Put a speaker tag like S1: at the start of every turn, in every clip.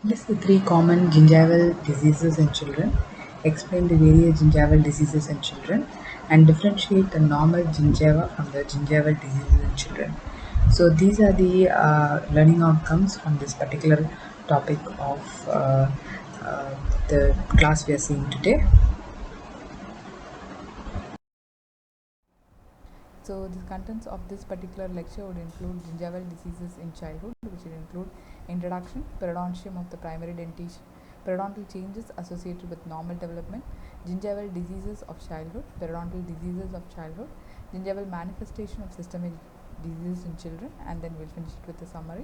S1: List the three common gingival diseases in children. Explain the various gingival diseases in children and differentiate the normal gingiva from the gingival diseases in children. So these are the learning outcomes from this particular topic of the class we are seeing today.
S2: So the contents of this particular lecture would include gingival diseases in childhood, which will include introduction, periodontium of the primary dentition, periodontal changes associated with normal development, gingival diseases of childhood, periodontal diseases of childhood, gingival manifestation of systemic diseases in children, and then we'll finish it with a summary.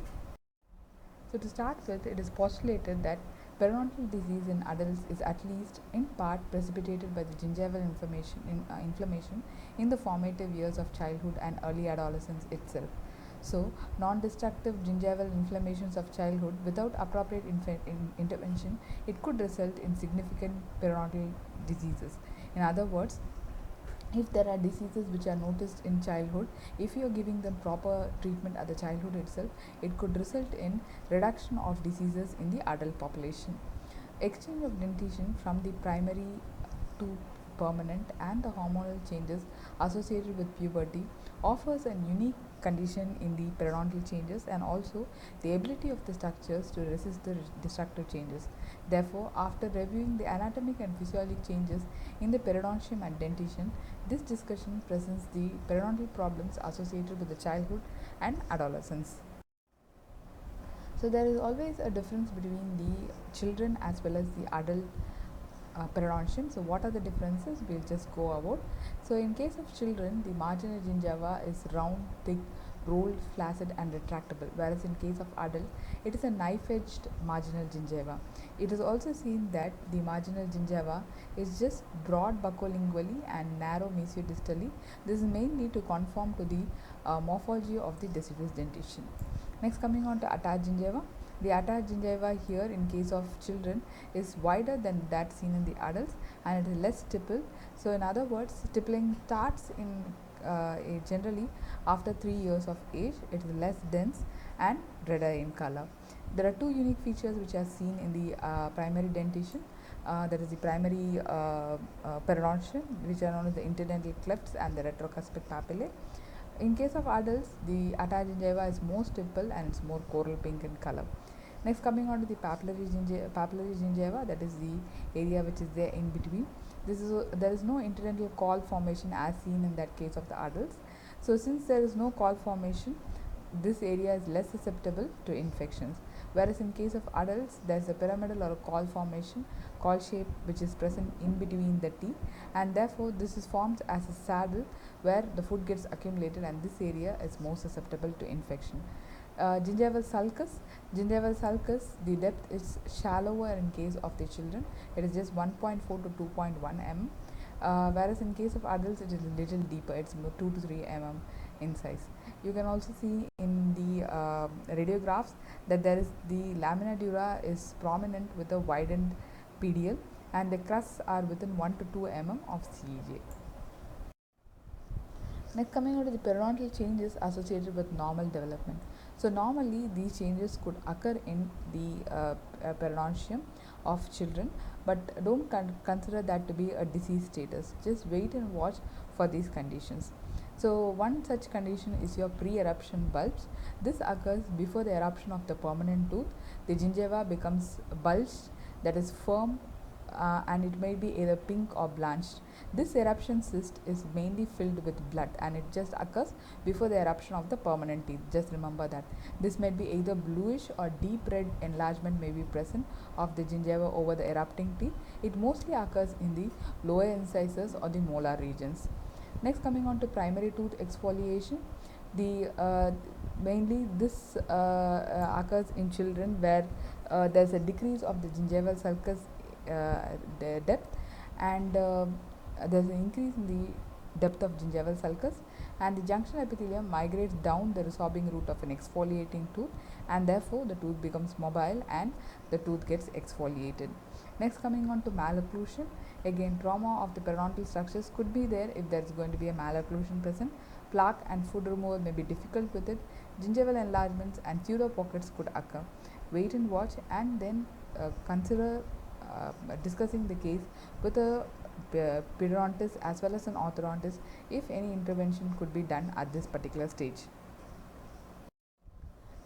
S2: So to start with, it is postulated that periodontal disease in adults is at least in part precipitated by the gingival inflammation in the formative years of childhood and early adolescence itself. So, non-destructive gingival inflammations of childhood without appropriate intervention, it could result in significant periodontal diseases. In other words, if there are diseases which are noticed in childhood, if you are giving them proper treatment at the childhood itself, it could result in reduction of diseases in the adult population. Exchange of dentition from the primary to permanent and the hormonal changes associated with puberty offers a unique condition in the periodontal changes and also the ability of the structures to resist the destructive changes. Therefore, after reviewing the anatomic and physiologic changes in the periodontium and dentition, this discussion presents the periodontal problems associated with the childhood and adolescence. So there is always a difference between the children as well as the adult periodontium. So what are the differences? We'll just go about. So in case of children, the marginal gingiva is round, thick, rolled, flaccid and retractable, whereas in case of adult, it is a knife-edged marginal gingiva. It is also seen that the marginal gingiva is just broad buccolingually and narrow mesiodistally. This is mainly to conform to the morphology of the deciduous dentition. Next, coming on to attached gingiva. The attached gingiva here in case of children is wider than that seen in the adults and it is less stippled. So in other words, stippling starts in generally after 3 years of age. It is less dense and redder in color. There are two unique features which are seen in the primary dentition. That is the primary periodontium, which are known as the interdental clefts and the retrocuspid papillae. In case of adults, the attached gingiva is more stipple and it's more coral pink in color. Next, coming on to the papillary gingiva, that is the area which is there in between. There is no interdental caul formation as seen in that case of the adults. So since there is no caul formation, this area is less susceptible to infections. Whereas in case of adults, there is a pyramidal or a caul formation, caul shape, which is present in between the teeth, and therefore this is formed as a saddle where the food gets accumulated, and this area is more susceptible to infection. Gingival sulcus, the depth is shallower in case of the children. It is just 1.4 to 2.1 mm, whereas in case of adults, it is a little deeper. It's 2 to 3 mm in size. You can also see in the radiographs that there is the lamina dura is prominent with a widened PDL, and the crusts are within 1 to 2 mm of CEJ. Next, coming on to the periodontal changes associated with normal development. So normally these changes could occur in the periodontium of children, but don't consider that to be a disease status. Just wait and watch for these conditions. So one such condition is your pre-eruption bulge. This occurs before the eruption of the permanent tooth. The gingiva becomes bulged, that is firm, and it may be either pink or blanched. This eruption cyst is mainly filled with blood and it just occurs before the eruption of the permanent teeth. Just remember that. This may be either bluish or deep red enlargement may be present of the gingiva over the erupting teeth. It mostly occurs in the lower incisors or the molar regions. Next, coming on to primary tooth exfoliation. Mainly this occurs in children where there is a decrease of the gingival sulcus depth, and there is an increase in the depth of gingival sulcus, and the junction epithelium migrates down the resorbing root of an exfoliating tooth, and therefore the tooth becomes mobile and the tooth gets exfoliated. Next, coming on to malocclusion. Again, trauma of the periodontal structures could be there if there is going to be a malocclusion present. Plaque and food removal may be difficult with it. Gingival enlargements and pseudo pockets could occur. wait and watch, and then consider discussing the case with a periodontist as well as an orthodontist if any intervention could be done at this particular stage.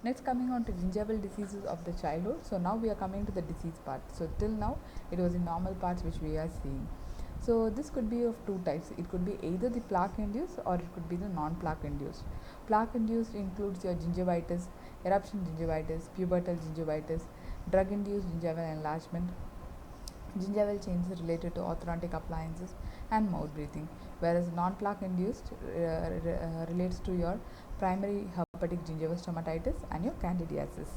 S2: Next, coming on to gingival diseases of the childhood. So now we are coming to the disease part. So till now it was in normal parts which we are seeing. So this could be of two types. It could be either the plaque induced or it could be the non-plaque induced. Plaque induced includes your gingivitis, eruption gingivitis, pubertal gingivitis, drug induced gingival enlargement, gingival changes related to orthodontic appliances, and mouth breathing, whereas non-plaque induced relates to your primary herpetic gingivostomatitis and your candidiasis.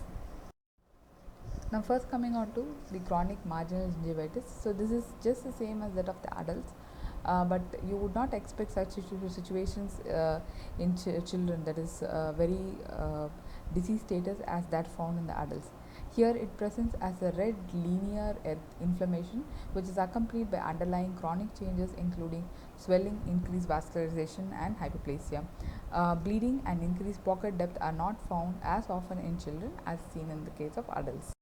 S2: Now first coming on to the chronic marginal gingivitis. So this is just the same as that of the adults, but you would not expect such situations in children, that is very disease status as that found in the adults. Here it presents as a red linear inflammation which is accompanied by underlying chronic changes including swelling, increased vascularization and hyperplasia. Bleeding and increased pocket depth are not found as often in children as seen in the case of adults.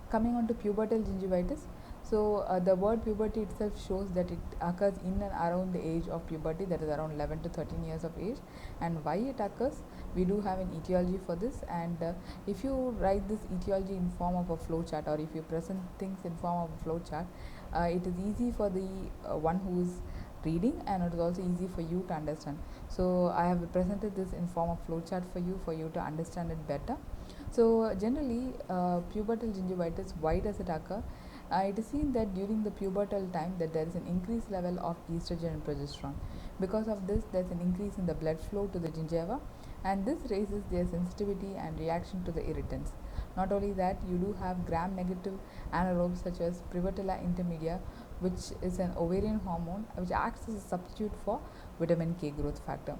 S2: Coming on to pubertal gingivitis. So the word puberty itself shows that it occurs in and around the age of puberty, that is around 11 to 13 years of age. And why it occurs, we do have an etiology for this, and if you write this etiology in form of a flow chart, or if you present things in form of a flow chart, it is easy for the one who is reading, and it is also easy for you to understand. So I have presented this in form of flow chart for you to understand it better. So generally pubertal gingivitis, why does it occur? It is seen that during the pubertal time that there is an increased level of estrogen and progesterone. Because of this, there is an increase in the blood flow to the gingiva, and this raises their sensitivity and reaction to the irritants. Not only that, you do have gram-negative anaerobes such as Prevotella intermedia, which is an ovarian hormone which acts as a substitute for vitamin K growth factor.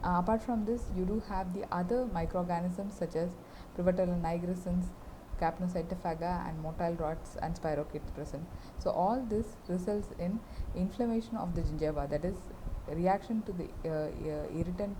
S2: Apart from this, you do have the other microorganisms such as Prevotella nigrescens, Capnocytophaga, and motile rods and spirochetes present. So all this results in inflammation of the gingiva, that is reaction to the irritant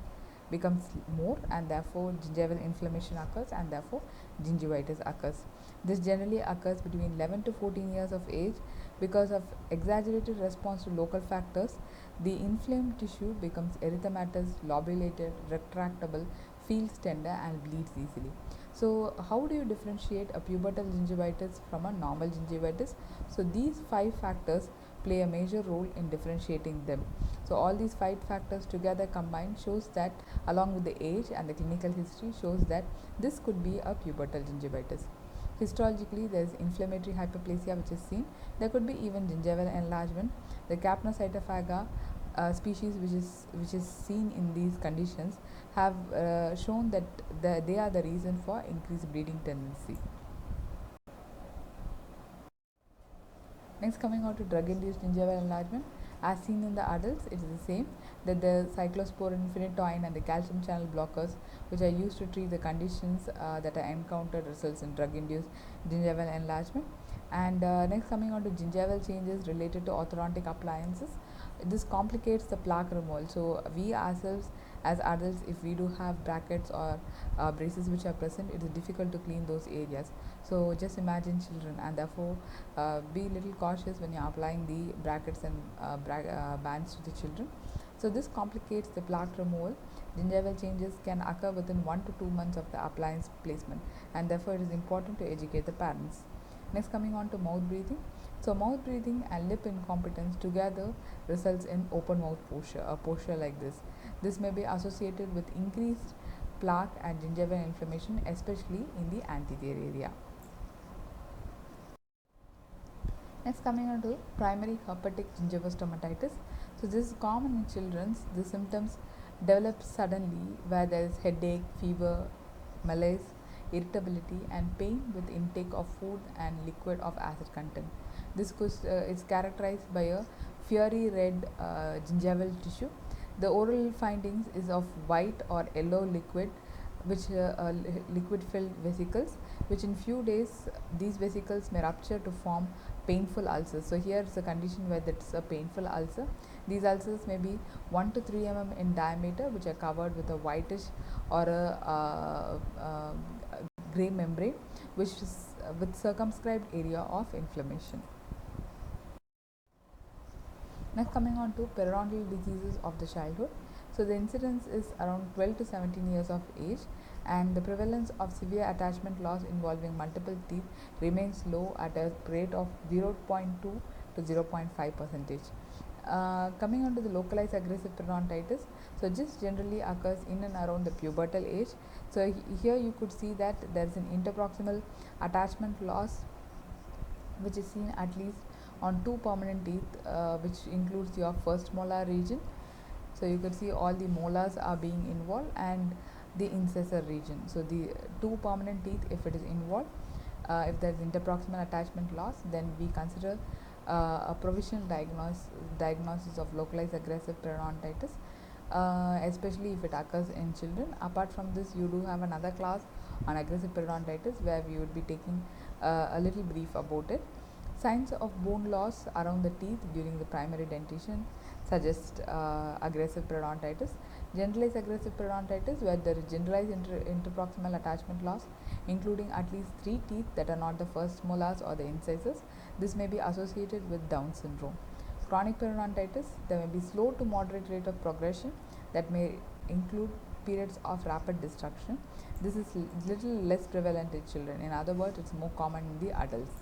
S2: becomes more, and therefore gingival inflammation occurs, and therefore gingivitis occurs. This generally occurs between 11 to 14 years of age. Because of exaggerated response to local factors, the inflamed tissue becomes erythematous, lobulated, retractable, feels tender, and bleeds easily. So how do you differentiate a pubertal gingivitis from a normal gingivitis? So these 5 factors play a major role in differentiating them. So all these 5 factors together combined shows that, along with the age and the clinical history, shows that this could be a pubertal gingivitis. Histologically, there is inflammatory hyperplasia which is seen. There could be even gingival enlargement. The Capnocytophaga species which is seen in these conditions have shown that they are the reason for increased bleeding tendency. Next, coming on to drug-induced gingival enlargement. As seen in the adults, it is the same, that the cyclosporin, phenytoin, and the calcium channel blockers, which are used to treat the conditions that are encountered, results in drug-induced gingival enlargement. And next, coming on to gingival changes related to orthodontic appliances. This complicates the plaque removal. So we ourselves as adults, if we do have brackets or braces which are present, it is difficult to clean those areas. So just imagine children, and therefore be little cautious when you are applying the brackets and bands to the children. So this complicates the plaque removal. Gingival changes can occur within 1 to 2 months of the appliance placement, and therefore it is important to educate the parents. Next, coming on to mouth breathing. So mouth breathing and lip incompetence together results in open mouth posture, a posture like this. This may be associated with increased plaque and gingival inflammation, especially in the anterior area. Next, coming on to primary herpetic gingivostomatitis. So this is common in children. The symptoms develop suddenly, where there is headache, fever, malaise, irritability, and pain with intake of food and liquid of acid content. This is characterized by a fiery red gingival tissue. The oral findings is of white or yellow liquid, which liquid filled vesicles, which in few days these vesicles may rupture to form painful ulcers. So here is a condition where it's a painful ulcer. These ulcers may be 1 to 3 mm in diameter, which are covered with a whitish or a gray membrane, which is with circumscribed area of inflammation. Next, coming on to periodontal diseases of the childhood. So the incidence is around 12 to 17 years of age, and the prevalence of severe attachment loss involving multiple teeth remains low at a rate of 0.2 to 0.5 percentage. Coming on to the localized aggressive periodontitis, so this generally occurs in and around the pubertal age. So here you could see that there is an interproximal attachment loss which is seen at least on two permanent teeth, which includes your first molar region. So you could see all the molars are being involved, and the incisor region. So the two permanent teeth, if it is involved, if there is interproximal attachment loss, then we consider a provisional diagnosis of localized aggressive periodontitis, especially if it occurs in children. Apart from this, you do have another class on aggressive periodontitis where we would be taking a little brief about it. Signs of bone loss around the teeth during the primary dentition suggest aggressive periodontitis. Generalized aggressive periodontitis, where there is generalized interproximal attachment loss, including at least 3 teeth that are not the first molars or the incisors. This may be associated with Down syndrome. Chronic periodontitis, there may be slow to moderate rate of progression that may include periods of rapid destruction. This is little less prevalent in children. In other words, it's more common in the adults.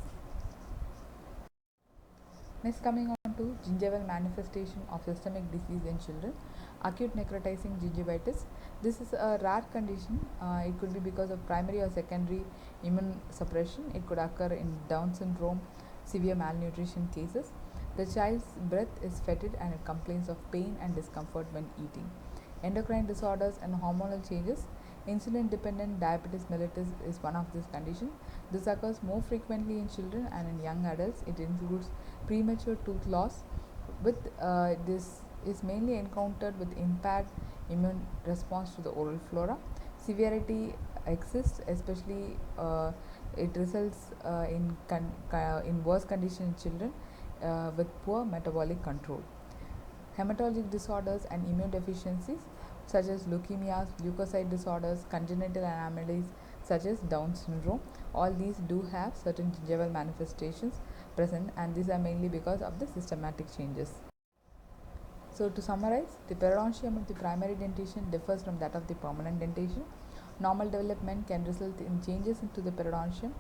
S2: Next, coming on to gingival manifestation of systemic disease in children. Acute necrotizing gingivitis. This is a rare condition. It could be because of primary or secondary immune suppression. It could occur in Down syndrome, severe malnutrition cases. The child's breath is fetid and it complains of pain and discomfort when eating. Endocrine disorders and hormonal changes. Insulin dependent diabetes mellitus is one of these conditions. This occurs more frequently in children and in young adults. It includes premature tooth loss. This is mainly encountered with impaired immune response to the oral flora. Severity exists, especially it results in worse condition in children with poor metabolic control. Hematologic disorders and immune deficiencies such as leukemias, leukocyte disorders, congenital anomalies such as Down syndrome. All these do have certain gingival manifestations present, and these are mainly because of the systematic changes. So to summarize, the periodontium of the primary dentition differs from that of the permanent dentition. Normal development can result in changes into the periodontium.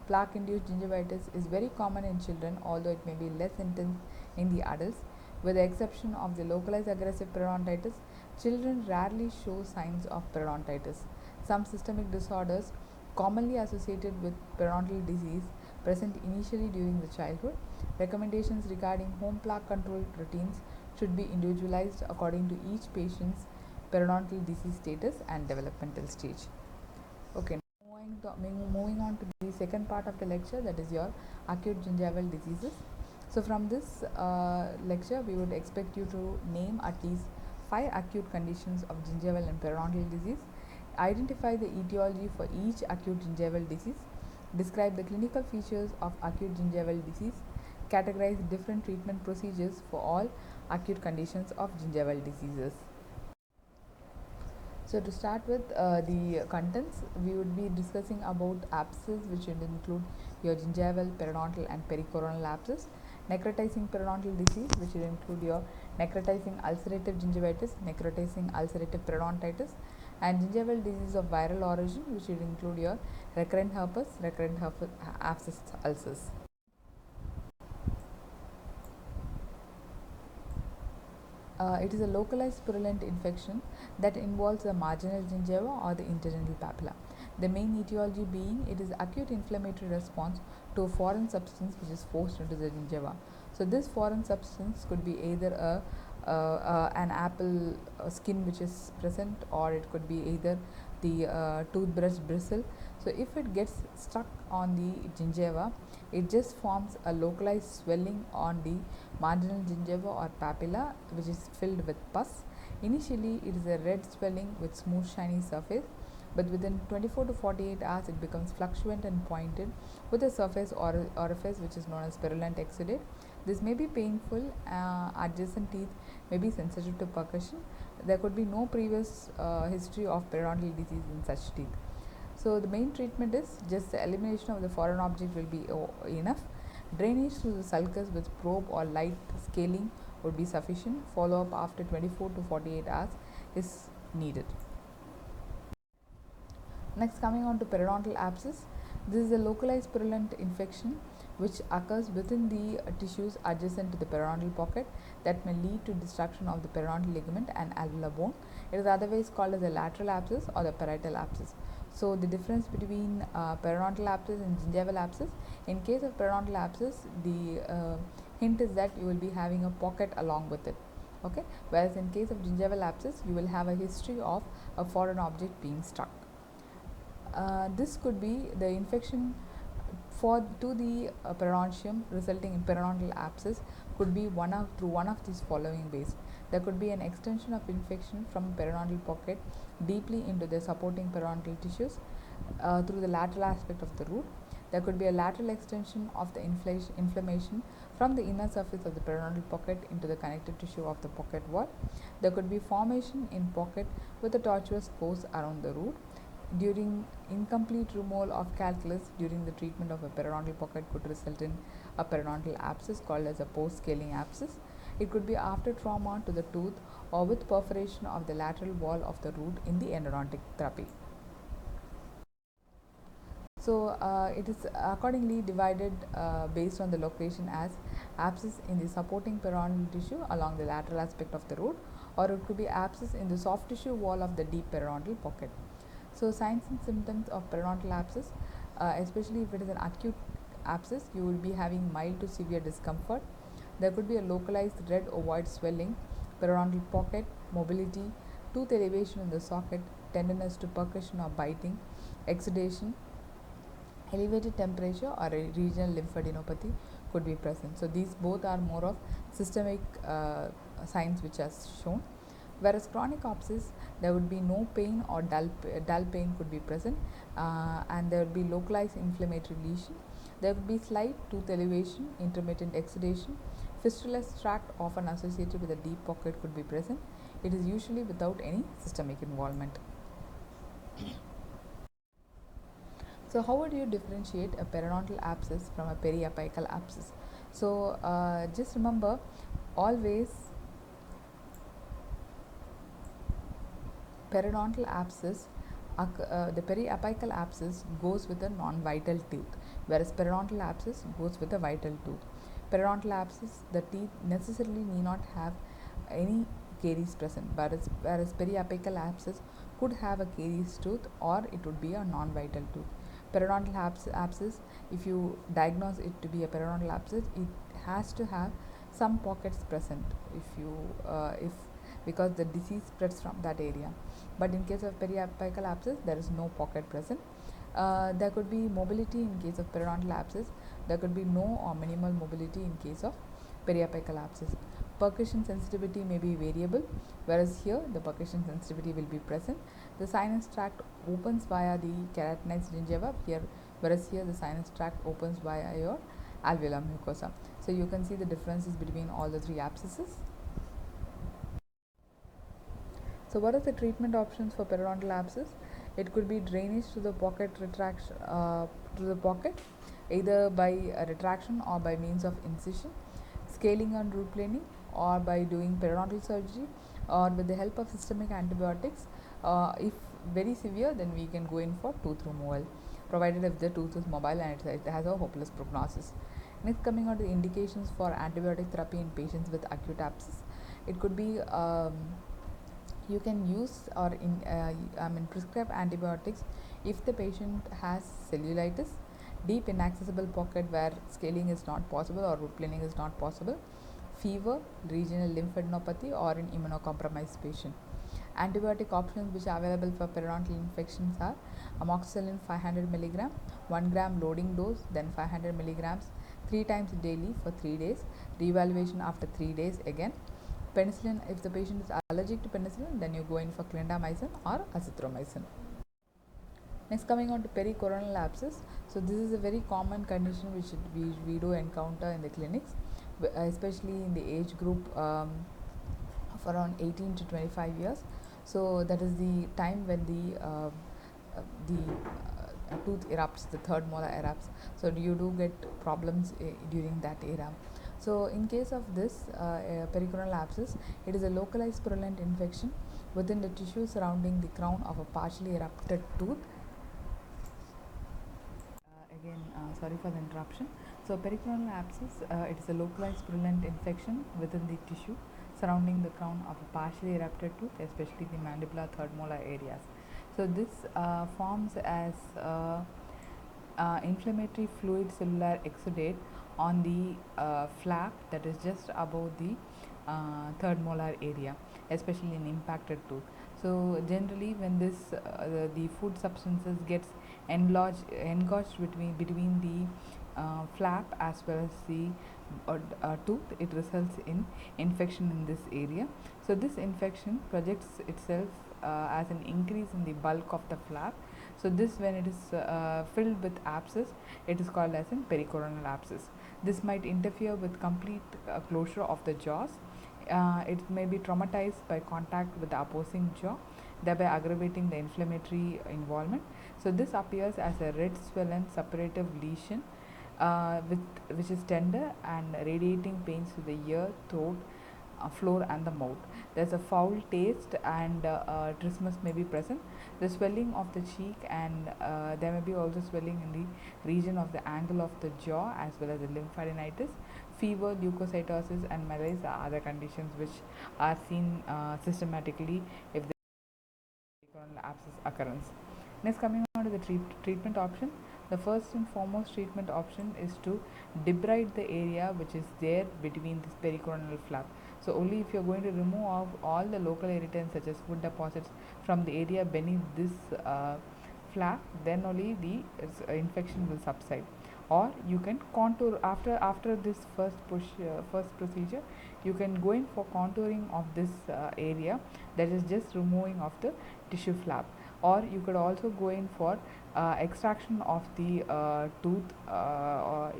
S2: Plaque-induced gingivitis is very common in children, although it may be less intense in the adults. With the exception of the localized aggressive periodontitis, children rarely show signs of periodontitis. Some systemic disorders commonly associated with periodontal disease present initially during the childhood. Recommendations regarding home plaque control routines should be individualized according to each patient's periodontal disease status and developmental stage. Okay, moving on to the second part of the lecture, that is your acute gingival diseases. So from this lecture, we would expect you to name at least 5 acute conditions of gingival and periodontal disease. Identify the etiology for each acute gingival disease. Describe the clinical features of acute gingival disease. Categorize different treatment procedures for all acute conditions of gingival diseases. So to start with the contents, we would be discussing about abscesses, which would include your gingival, periodontal and pericoronal abscess. Necrotizing periodontal disease, which will include your necrotizing ulcerative gingivitis, necrotizing ulcerative periodontitis, and gingival disease of viral origin, which will include your recurrent herpes, abscess ulcers. It is a localized purulent infection that involves the marginal gingiva or the interdental papilla. The main etiology being it is acute inflammatory response to a foreign substance which is forced into the gingiva. So this foreign substance could be either an apple skin which is present, or it could be either the toothbrush bristle. So if it gets stuck on the gingiva, it just forms a localized swelling on the marginal gingiva or papilla, which is filled with pus. Initially, it is a red swelling with smooth shiny surface, but within 24 to 48 hours, it becomes fluctuant and pointed with a surface orifice which is known as purulent exudate. This may be painful. Adjacent teeth may be sensitive to percussion. There could be no previous history of periodontal disease in such teeth. So the main treatment is just the elimination of the foreign object will be enough. Drainage through the sulcus with probe or light scaling would be sufficient. Follow up after 24 to 48 hours is needed. Next, coming on to periodontal abscess. This is a localized purulent infection which occurs within the tissues adjacent to the periodontal pocket that may lead to destruction of the periodontal ligament and alveolar bone. It is otherwise called as a lateral abscess or the parietal abscess. So the difference between periodontal abscess and gingival abscess: in case of periodontal abscess, the hint is that you will be having a pocket along with it. Okay, whereas in case of gingival abscess, you will have a history of a foreign object being stuck. This could be the infection to the periodontium resulting in periodontal abscess could be through one of these following ways. There could be an extension of infection from periodontal pocket deeply into the supporting periodontal tissues through the lateral aspect of the root. There could be a lateral extension of the inflammation from the inner surface of the periodontal pocket into the connective tissue of the pocket wall. There could be formation in pocket with a tortuous course around the root. During incomplete removal of calculus during the treatment of a periodontal pocket could result in a periodontal abscess called as a post-scaling abscess. It could be after trauma to the tooth or with perforation of the lateral wall of the root in the endodontic therapy. So it is accordingly divided based on the location as abscess in the supporting periodontal tissue along the lateral aspect of the root, or it could be abscess in the soft tissue wall of the deep periodontal pocket. So signs and symptoms of periodontal abscess, especially if it is an acute abscess, you will be having mild to severe discomfort. There could be a localized red ovoid swelling, periodontal pocket, mobility, tooth elevation in the socket, tenderness to percussion or biting, exudation, elevated temperature, or a regional lymphadenopathy could be present. So these both are more of systemic signs which are shown. Whereas chronic abscess, there would be no pain or dull pain could be present, and there would be localized inflammatory lesion. There would be slight tooth elevation, intermittent exudation, fistulous tract often associated with a deep pocket could be present. It is usually without any systemic involvement. So how would you differentiate a periodontal abscess from a periapical abscess? So just remember, always periodontal abscess, the periapical abscess goes with a non-vital tooth, whereas periodontal abscess goes with a vital tooth. Periodontal abscess, the teeth necessarily need not have any caries present, whereas periapical abscess could have a caries tooth or it would be a non-vital tooth. Periodontal abscess, if you diagnose it to be a periodontal abscess, it has to have some pockets present because the disease spreads from that area. But in case of periapical abscess, there is no pocket present. There could be mobility in case of periodontal abscess. There could be no or minimal mobility in case of periapical abscess. Percussion sensitivity may be variable, whereas here the percussion sensitivity will be present. The sinus tract opens via the keratinized gingiva whereas here the sinus tract opens via your alveolar mucosa. So you can see the differences between all the three abscesses. So what are the treatment options for periodontal abscess? It could be drainage to the pocket retraction to the pocket, either by a retraction or by means of incision, scaling and root planing, or by doing periodontal surgery, or with the help of systemic antibiotics. If very severe, then we can go in for tooth removal, provided if the tooth is mobile and it has a hopeless prognosis. Next, coming on to the indications for antibiotic therapy in patients with acute abscess. It could be you can use or prescribe antibiotics if the patient has cellulitis, deep inaccessible pocket where scaling is not possible or root planing is not possible, fever, regional lymphadenopathy, or an immunocompromised patient. Antibiotic options which are available for periodontal infections are amoxicillin 500 mg, 1 gram loading dose, then 500 mg 3 times daily for 3 days, reevaluation after 3 days again. Penicillin, if the patient is allergic to penicillin, then you go in for clindamycin or azithromycin. Next, coming on to pericoronal abscess. So this is a very common condition which we do encounter in the clinics, especially in the age group of around 18 to 25 years. So that is the time when the tooth erupts, the third molar erupts. So you do get problems during that era. So in case of this pericoronal abscess, it is a localized purulent infection within the tissue surrounding the crown of a partially erupted tooth. Sorry for the interruption. So pericoronal abscess, it is a localized purulent infection within the tissue surrounding the crown of a partially erupted tooth, especially the mandibular third molar areas. So this forms as inflammatory fluid cellular exudate on the flap that is just above the third molar area, especially in impacted tooth. So generally when this the food substances gets engorged between the flap as well as the tooth, it results in infection in this area. So this infection projects itself as an increase in the bulk of the flap. So this, when it is filled with abscess, it is called as an pericoronal abscess. This might interfere with complete closure of the jaws. It may be traumatized by contact with the opposing jaw, thereby aggravating the inflammatory involvement. So this appears as a red swollen suppurative lesion which is tender and radiating pains to the ear, throat, floor and the mouth. There's a foul taste and trismus may be present. The swelling of the cheek and there may be also swelling in the region of the angle of the jaw as well as the lymphadenitis. Fever, leukocytosis and malaise are other conditions which are seen systematically if the pericoronal abscess occurrence. Next, coming on to the treatment option. The first and foremost treatment option is to debride the area which is there between this pericoronal flap. So only if you are going to remove all the local irritants such as food deposits from the area beneath this flap, then only the infection will subside. Or you can contour after this first procedure. You can go in for contouring of this area, that is just removing of the tissue flap. Or you could also go in for extraction of the tooth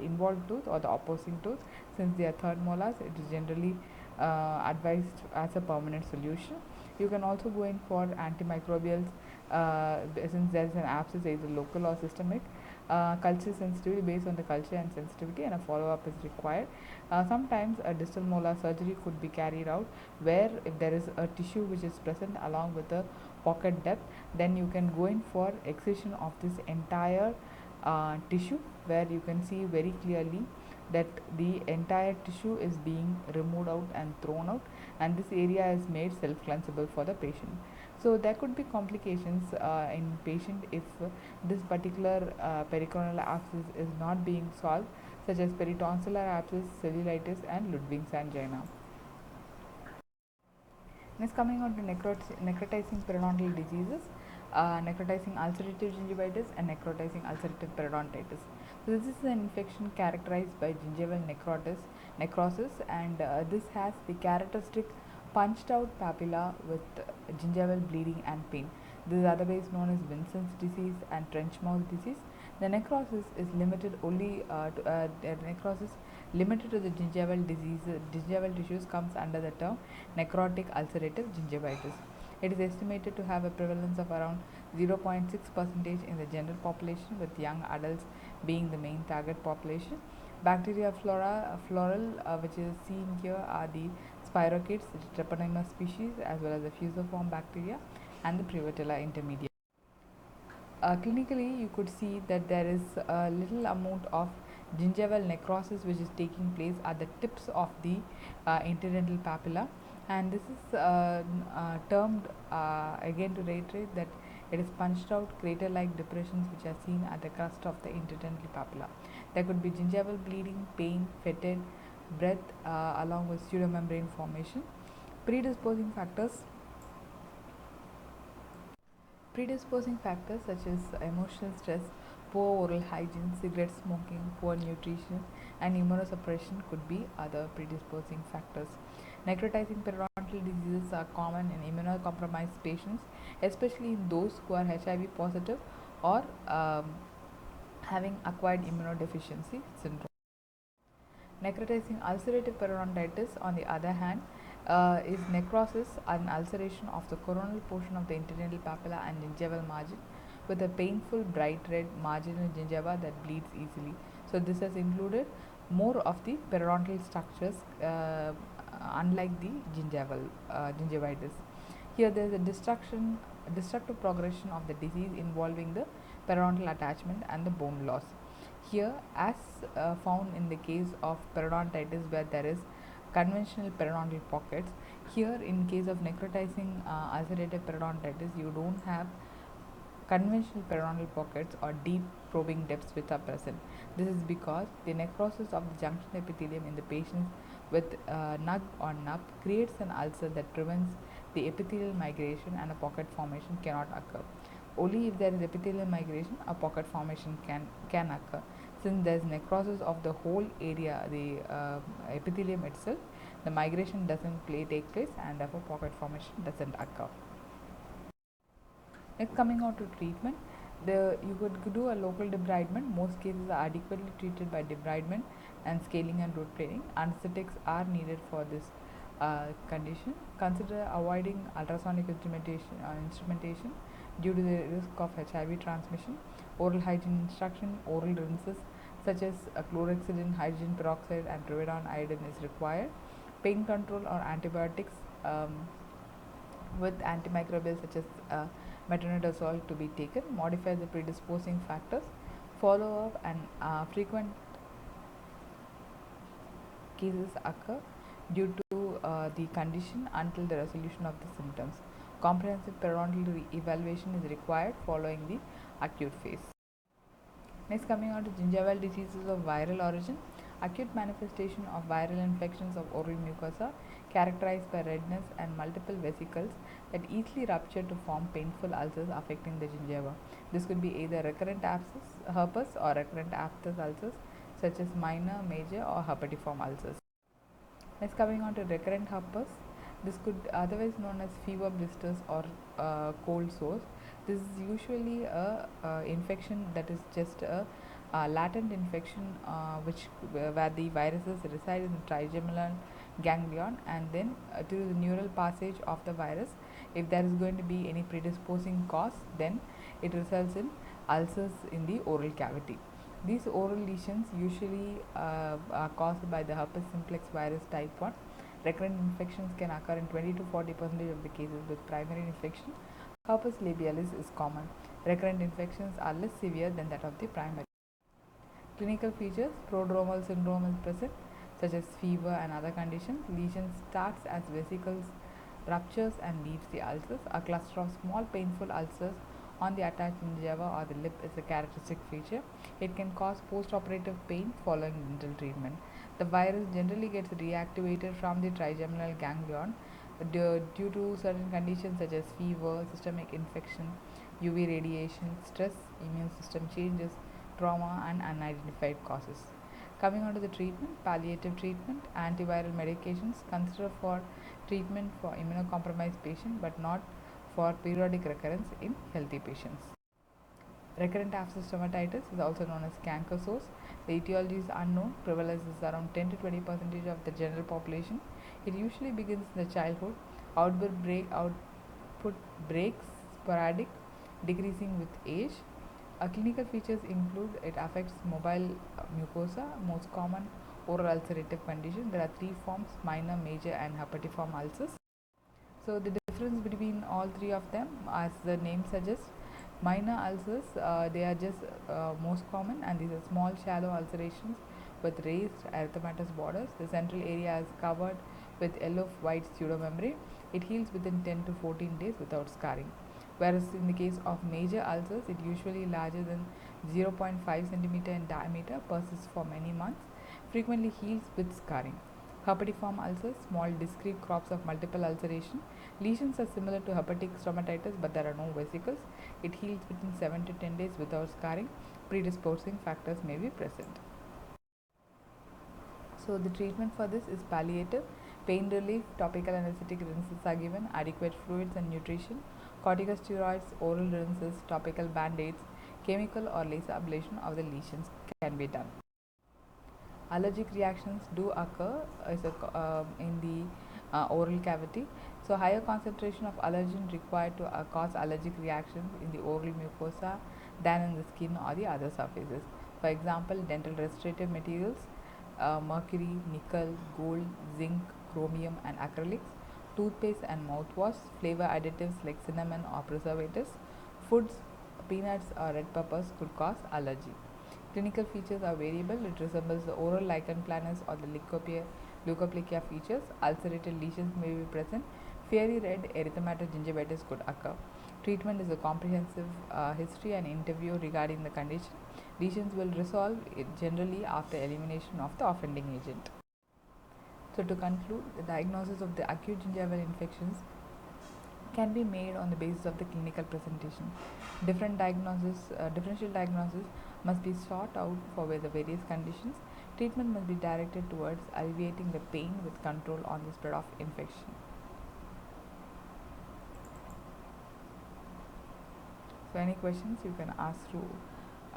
S2: involved tooth or the opposing tooth. Since they are third molars, it is generally advised as a permanent solution. You can also go in for antimicrobials since there is an abscess, either local or systemic. Culture sensitivity, based on the culture and sensitivity, and a follow-up is required. Sometimes a distal molar surgery could be carried out, where if there is a tissue which is present along with the pocket depth, then you can go in for excision of this entire tissue, where you can see very clearly that the entire tissue is being removed out and thrown out, and this area is made self-cleansable for the patient. So there could be complications in patient if this particular pericoronal abscess is not being solved, such as peritonsillar abscess, cellulitis and Ludwig's angina. Next, coming on to necrotizing periodontal diseases, necrotizing ulcerative gingivitis and necrotizing ulcerative periodontitis. So this is an infection characterized by gingival necrosis, and this has the characteristic punched out papilla with gingival bleeding and pain. This is otherwise known as Vincent's disease and trench mouth disease. The necrosis is limited only limited to the gingival tissues comes under the term necrotic ulcerative gingivitis. It is estimated to have a prevalence of around 0.6% in the general population, with young adults being the main target population. Bacteria floral which is seen here are the spirochetes, the Treponema species, as well as the fusiform bacteria and the Prevotella intermedia. Clinically, you could see that there is a little amount of gingival necrosis which is taking place at the tips of the interdental papilla, and this is termed again to reiterate that it is punched out crater-like depressions which are seen at the crust of the interdental papilla. There could be gingival bleeding, pain, fetid breath along with pseudomembrane formation. Predisposing factors such as emotional stress, poor oral hygiene, cigarette smoking, poor nutrition and immunosuppression could be other predisposing factors. Necrotizing periodontal diseases are common in immunocompromised patients, especially in those who are HIV positive or having acquired immunodeficiency syndrome. Necrotizing ulcerative periodontitis, on the other hand, is necrosis and ulceration of the coronal portion of the interdental papilla and gingival margin with a painful bright red marginal gingiva that bleeds easily. So this has included more of the periodontal structures, unlike the gingivitis. Here there is a destructive progression of the disease involving the periodontal attachment and the bone loss. Here, as found in the case of periodontitis, where there is conventional periodontal pockets, here in case of necrotizing ulcerative periodontitis, you don't have conventional periodontal pockets or deep probing depths which are present. This is because the necrosis of the junction epithelium in the patients with nug or nub creates an ulcer that prevents the epithelial migration, and a pocket formation cannot occur. Only if there is epithelial migration, a pocket formation can occur. Since there is necrosis of the whole area, the epithelium itself, the migration doesn't take place, and therefore pocket formation doesn't occur. Next, coming on to treatment, you could do a local debridement. Most cases are adequately treated by debridement and scaling and root planing. Anesthetics are needed for this condition. Consider avoiding ultrasonic instrumentation due to the risk of HIV transmission. Oral hygiene instruction, oral rinses such as chlorhexidine, hydrogen peroxide, and providone iodine is required. Pain control or antibiotics with antimicrobials such as metronidazole to be taken. Modify the predisposing factors. Follow up and frequent cases occur due to the condition until the resolution of the symptoms. Comprehensive periodontal evaluation is required following the acute phase. Next, coming on to gingival diseases of viral origin. Acute manifestation of viral infections of oral mucosa characterized by redness and multiple vesicles that easily rupture to form painful ulcers affecting the gingiva. This could be either recurrent herpes or recurrent APHTHOUS ulcers such as minor, major or herpetiform ulcers. Next, coming on to recurrent herpes. This could otherwise known as fever blisters or cold sores. This is usually a infection that is just a latent infection where the viruses reside in the trigeminal ganglion, and then through the neural passage of the virus, if there is going to be any predisposing cause, then it results in ulcers in the oral cavity. These oral lesions usually are caused by the herpes simplex virus type 1. Recurrent infections can occur in 20 to 40% of the cases. With primary infection, herpes labialis is common. Recurrent infections are less severe than that of the primary. Clinical features: prodromal syndrome is present, such as fever and other conditions. Lesion starts as vesicles, ruptures and leaves the ulcers. A cluster of small painful ulcers on the attached gingiva or the lip is a characteristic feature. It can cause post-operative pain following dental treatment. The virus generally gets reactivated from the trigeminal ganglion due to certain conditions such as fever, systemic infection, UV radiation, stress, immune system changes, trauma, and unidentified causes. Coming on to the treatment: palliative treatment, antiviral medications considered for treatment for immunocompromised patients but not for periodic recurrence in healthy patients. Recurrent abscess stomatitis is also known as canker sores. The etiology is unknown. Prevalence is around 10 to 20% of the general population. It usually begins in the childhood. Output breaks sporadic, decreasing with age. Clinical features include it affects mobile mucosa, most common oral ulcerative condition. There are three forms: minor, major, and herpetiform ulcers. So the difference between all three of them, as the name suggests, minor ulcers, they are just most common, and these are small shallow ulcerations with raised erythematous borders. The central area is covered with yellow-white pseudomembrane. It heals within 10 to 14 days without scarring. Whereas in the case of major ulcers, it usually larger than 0.5 centimeter in diameter, persists for many months, frequently heals with scarring. Herpetiform ulcers, small discrete crops of multiple ulceration. Lesions are similar to herpetic stomatitis, but there are no vesicles. It heals within 7 to 10 days without scarring. Predisposing factors may be present. So the treatment for this is palliative. Pain relief, topical anesthetic rinses are given, adequate fluids and nutrition, corticosteroids, oral rinses, topical band-aids, chemical or laser ablation of the lesions can be done. Allergic reactions do occur in the oral cavity. So higher concentration of allergen required to cause allergic reactions in the oral mucosa than in the skin or the other surfaces. For example, dental restorative materials, mercury, nickel, gold, zinc, chromium and acrylics, toothpaste and mouthwash, flavor additives like cinnamon or preservatives, foods, peanuts or red peppers could cause allergy. Clinical features are variable. It resembles the oral lichen planus or the leukoplakia features. Ulcerated lesions may be present. Fiery red erythematous gingivitis could occur. Treatment is a comprehensive history and interview regarding the condition. Lesions will resolve generally after elimination of the offending agent. So to conclude, the diagnosis of the acute gingival infections can be made on the basis of the clinical presentation. Differential diagnosis must be sought out for the various conditions. Treatment must be directed towards alleviating the pain with control on the spread of infection. So any questions you can ask through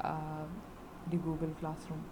S2: the Google Classroom.